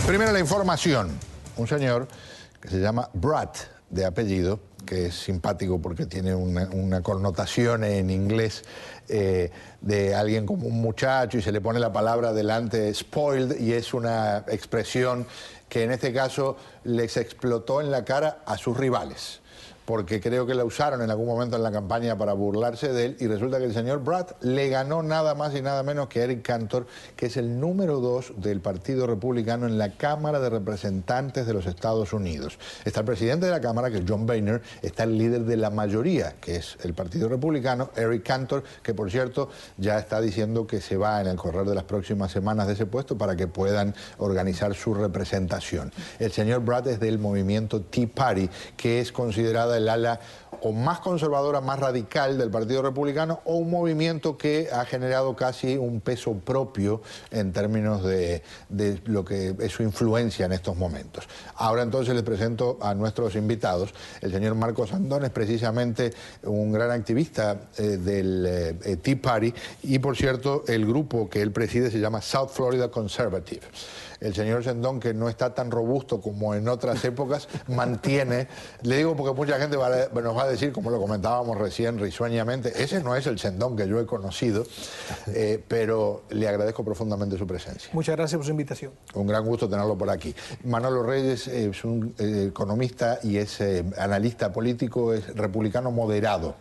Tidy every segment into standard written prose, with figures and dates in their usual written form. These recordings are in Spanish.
Primero la información. Un señor que se llama Bratt, de apellido, que es simpático porque tiene una connotación en inglés de alguien como un muchacho y se le pone la palabra delante spoiled y es una expresión que en este caso les explotó en la cara a sus rivales, porque creo que la usaron en algún momento en la campaña para burlarse de él, y resulta que el señor Bratt le ganó nada más y nada menos que a Eric Cantor, que es el número 2 del Partido Republicano en la Cámara de Representantes de los Estados Unidos. Está el presidente de la Cámara, que es John Boehner, está el líder de la mayoría, que es el Partido Republicano, Eric Cantor, que por cierto ya está diciendo que se va en el correr de las próximas semanas de ese puesto para que puedan organizar su representación. El señor Bratt es del movimiento Tea Party, que es considerada el ala o más conservadora, más radical del Partido Republicano, o un movimiento que ha generado casi un peso propio en términos de lo que es su influencia en estos momentos. Ahora entonces les presento a nuestros invitados. El señor Marco Sandón es precisamente un gran activista del Tea Party, y por cierto el grupo que él preside se llama South Florida Conservative. El señor Sendón, que no está tan robusto como en otras épocas, mantiene, le digo porque mucha gente nos va a decir, como lo comentábamos recién risueñamente, ese no es el Sendón que yo he conocido, pero le agradezco profundamente su presencia. Muchas gracias por su invitación. Un gran gusto tenerlo por aquí. Manolo Reyes es un economista y es analista político, es republicano moderado.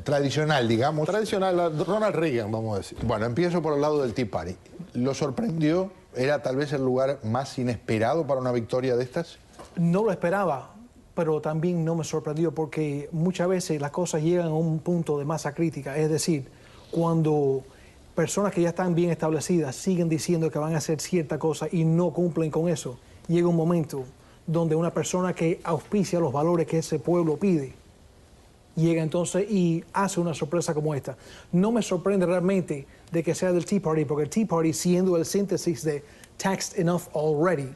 Tradicional, digamos. Tradicional, Ronald Reagan, vamos a decir. Bueno, empiezo por el lado del Tea Party. ¿Lo sorprendió? ¿Era tal vez el lugar más inesperado para una victoria de estas? No lo esperaba, pero también no me sorprendió porque muchas veces las cosas llegan a un punto de masa crítica. Es decir, cuando personas que ya están bien establecidas siguen diciendo que van a hacer cierta cosa y no cumplen con eso, llega un momento donde una persona que auspicia los valores que ese pueblo pide, llega entonces y hace una sorpresa como esta. No me sorprende realmente de que sea del Tea Party, porque el Tea Party, siendo el síntesis de Taxed Enough Already,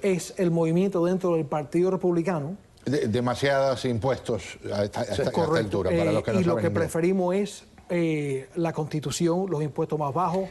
es el movimiento dentro del Partido Republicano. Demasiados impuestos a esta altura, para los que no y saben lo que inglés. preferimos es la Constitución, los impuestos más bajos,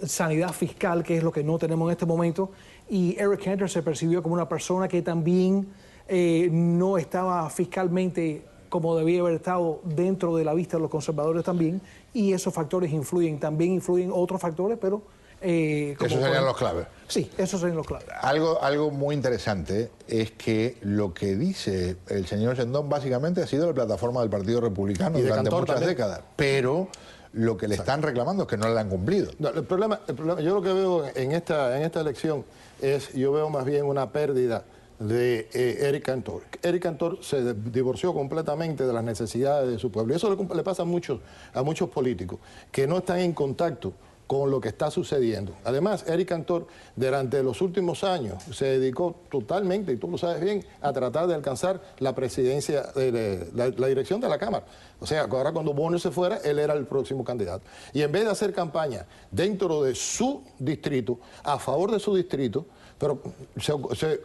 sanidad fiscal, que es lo que no tenemos en este momento. Y Eric Cantor se percibió como una persona que también no estaba fiscalmente como debía haber estado dentro de la vista de los conservadores también, y esos factores influyen. También influyen otros factores, pero... esos serían los claves. Sí, esos serían los claves. Algo muy interesante es que lo que dice el señor Sendón básicamente ha sido la plataforma del Partido Republicano durante muchas décadas, pero lo que le están reclamando es que no la han cumplido. No, el problema, yo lo que veo en esta elección es, yo veo más bien una pérdida de Eric Cantor. Eric Cantor se divorció completamente de las necesidades de su pueblo. Y eso le pasa a muchos políticos que no están en contacto con lo que está sucediendo. Además, Eric Cantor, durante los últimos años, se dedicó totalmente, y tú lo sabes bien, a tratar de alcanzar la presidencia, la dirección de la Cámara. O sea, ahora cuando Boehner se fuera, él era el próximo candidato. Y en vez de hacer campaña dentro de su distrito, a favor de su distrito, pero se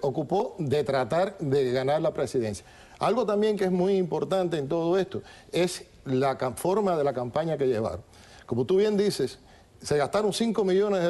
ocupó de tratar de ganar la presidencia. Algo también que es muy importante en todo esto es la forma de la campaña que llevaron. Como tú bien dices, se gastaron $5 millones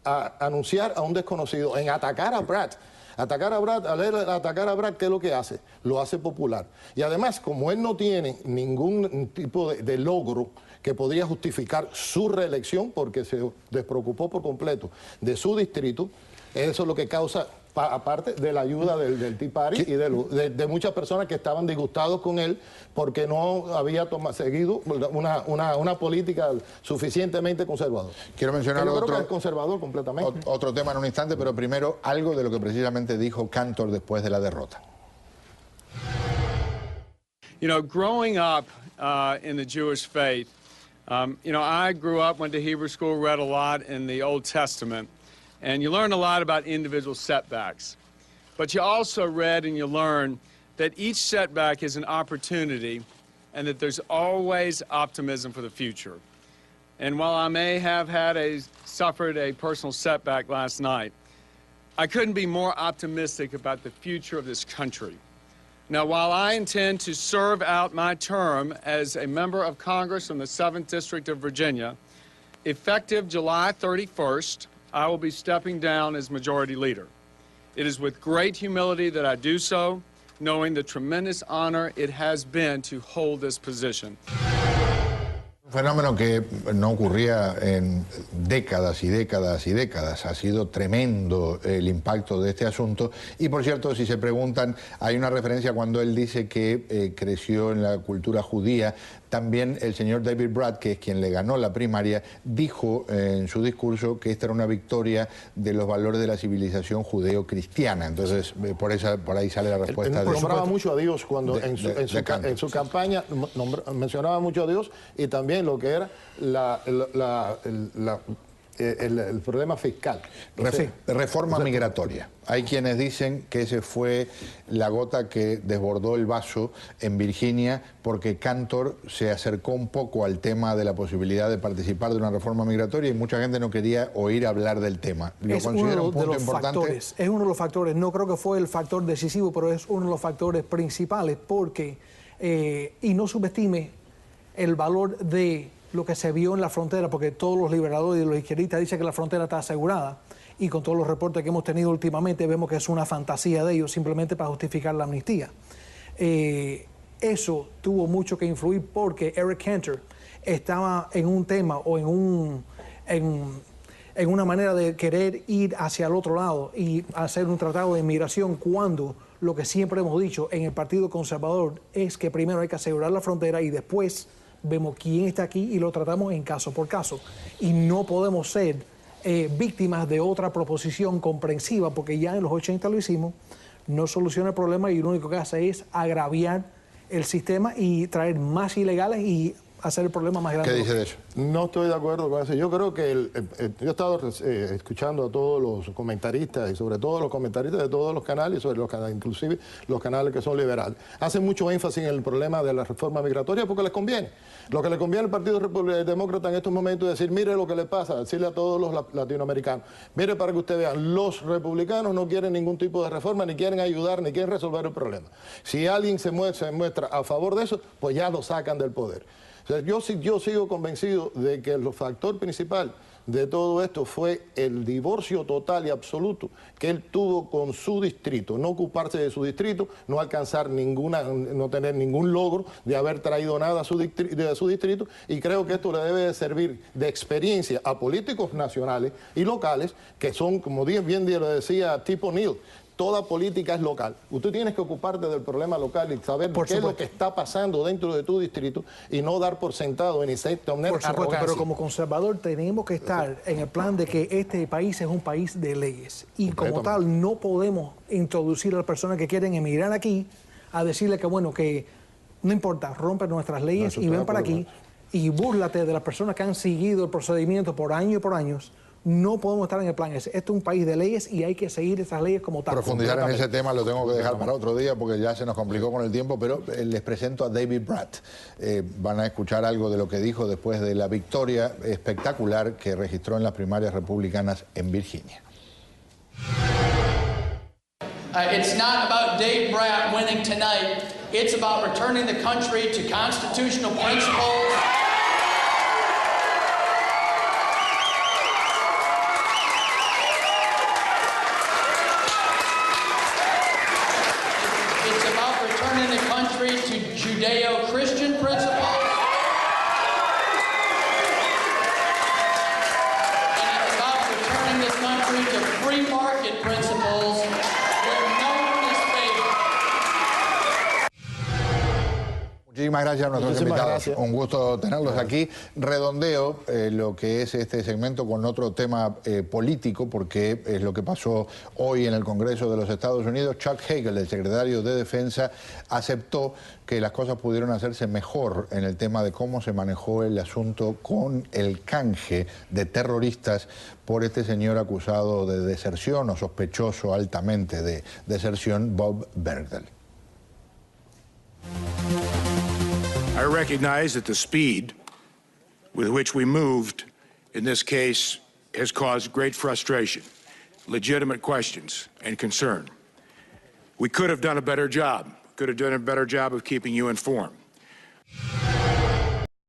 a anunciar a un desconocido, en atacar a Bratt. Atacar a Bratt, ¿qué es lo que hace? Lo hace popular. Y además, como él no tiene ningún tipo de logro que podría justificar su reelección, porque se despreocupó por completo de su distrito, eso es lo que causa, aparte de la ayuda del Tea Party y de muchas personas que estaban disgustados con él porque no había seguido una política suficientemente conservadora. Quiero mencionar yo creo que es conservador completamente. Otro tema en un instante, pero primero algo de lo que precisamente dijo Cantor después de la derrota. You know, growing up in the Jewish faith, you know, I grew up, went to Hebrew school, read a lot in the Old Testament. And you learn a lot about individual setbacks. But you also read and you learn that each setback is an opportunity and that there's always optimism for the future. And while I may have suffered a personal setback last night, I couldn't be more optimistic about the future of this country. Now, while I intend to serve out my term as a member of Congress from the 7th District of Virginia, effective July 31st, I will be stepping down as majority leader. It is with great humility that I do so, knowing the tremendous honor it has been to hold this position. Un fenómeno que no ocurría en décadas y décadas y décadas. Ha sido tremendo el impacto de este asunto. Y por cierto, si se preguntan, hay una referencia cuando él dice que creció en la cultura judía. También el señor David Brat, que es quien le ganó la primaria, dijo en su discurso que esta era una victoria de los valores de la civilización judeo-cristiana. Entonces, por ahí sale la respuesta. Él nombraba mucho a Dios cuando en su campaña mencionaba mucho a Dios, y también lo que era el problema fiscal. Reforma migratoria. Hay quienes dicen que ese fue la gota que desbordó el vaso en Virginia, porque Cantor se acercó un poco al tema de la posibilidad de participar de una reforma migratoria y mucha gente no quería oír hablar del tema. Es uno de los factores. Es uno de los factores. No creo que fue el factor decisivo, pero es uno de los factores principales, porque, y no subestime el valor de lo que se vio en la frontera, porque todos los liberadores y los izquierdistas dicen que la frontera está asegurada, y con todos los reportes que hemos tenido últimamente vemos que es una fantasía de ellos simplemente para justificar la amnistía. Eso tuvo mucho que influir, porque Eric Cantor estaba en un tema o en una manera de querer ir hacia el otro lado y hacer un tratado de inmigración, cuando lo que siempre hemos dicho en el Partido Conservador es que primero hay que asegurar la frontera y después vemos quién está aquí y lo tratamos en caso por caso. Y no podemos ser víctimas de otra proposición comprensiva, porque ya en los 80 lo hicimos, no soluciona el problema y lo único que hace es agraviar el sistema y traer más ilegales y hacer el problema más grande. ¿Qué dice de eso? No estoy de acuerdo con eso. Yo creo que yo he estado escuchando a todos los comentaristas, y sobre todo los comentaristas de todos los canales, sobre los canales, inclusive los canales que son liberales. Hacen mucho énfasis en el problema de la reforma migratoria porque les conviene. Lo que le conviene al Partido Demócrata en estos momentos es decir, mire lo que le pasa, decirle a todos los latinoamericanos, mire, para que ustedes vean, los republicanos no quieren ningún tipo de reforma, ni quieren ayudar, ni quieren resolver el problema. Si alguien se muestra a favor de eso, pues ya lo sacan del poder. O sea, yo sigo convencido de que el factor principal de todo esto fue el divorcio total y absoluto que él tuvo con su distrito, no ocuparse de su distrito, no alcanzar no tener ningún logro de haber traído nada de su distrito, y creo que esto le debe de servir de experiencia a políticos nacionales y locales que son, como bien lo decía Tip O'Neill, toda política es local. Usted tiene que ocuparte del problema local y saber qué es lo que está pasando dentro de tu distrito y no dar por sentado ni tener arrogancia. Pero como conservador tenemos que estar en el plan de que este país es un país de leyes, y como tal no podemos introducir a las personas que quieren emigrar aquí a decirle que bueno, que no importa, rompe nuestras leyes y ven para aquí y búrlate de las personas que han seguido el procedimiento por años y por años. No podemos estar en el plan ese. Esto es un país de leyes y hay que seguir esas leyes como tal. Profundizar en ese tema lo tengo que dejar para otro día porque ya se nos complicó con el tiempo, pero les presento a David Brat. Van a escuchar algo de lo que dijo después de la victoria espectacular que registró en las primarias republicanas en Virginia. It's not about Dave Brat winning tonight. It's about returning the country to constitutional principles. To Judeo-Christian principles, and it's about returning this country to free market principles where no one is favored. Muchísimas gracias a nuestros invitados. Gracias. Un gusto tenerlos aquí. Redondeo lo que es este segmento con otro tema político, porque es lo que pasó hoy en el Congreso de los Estados Unidos. Chuck Hagel, el secretario de Defensa, aceptó que las cosas pudieron hacerse mejor en el tema de cómo se manejó el asunto con el canje de terroristas por este señor acusado de deserción o sospechoso altamente de deserción, Bob Bergdahl. I recognize that the speed with which we moved in this case has caused great frustration, legitimate questions, and concern. We could have done a better job of keeping you informed.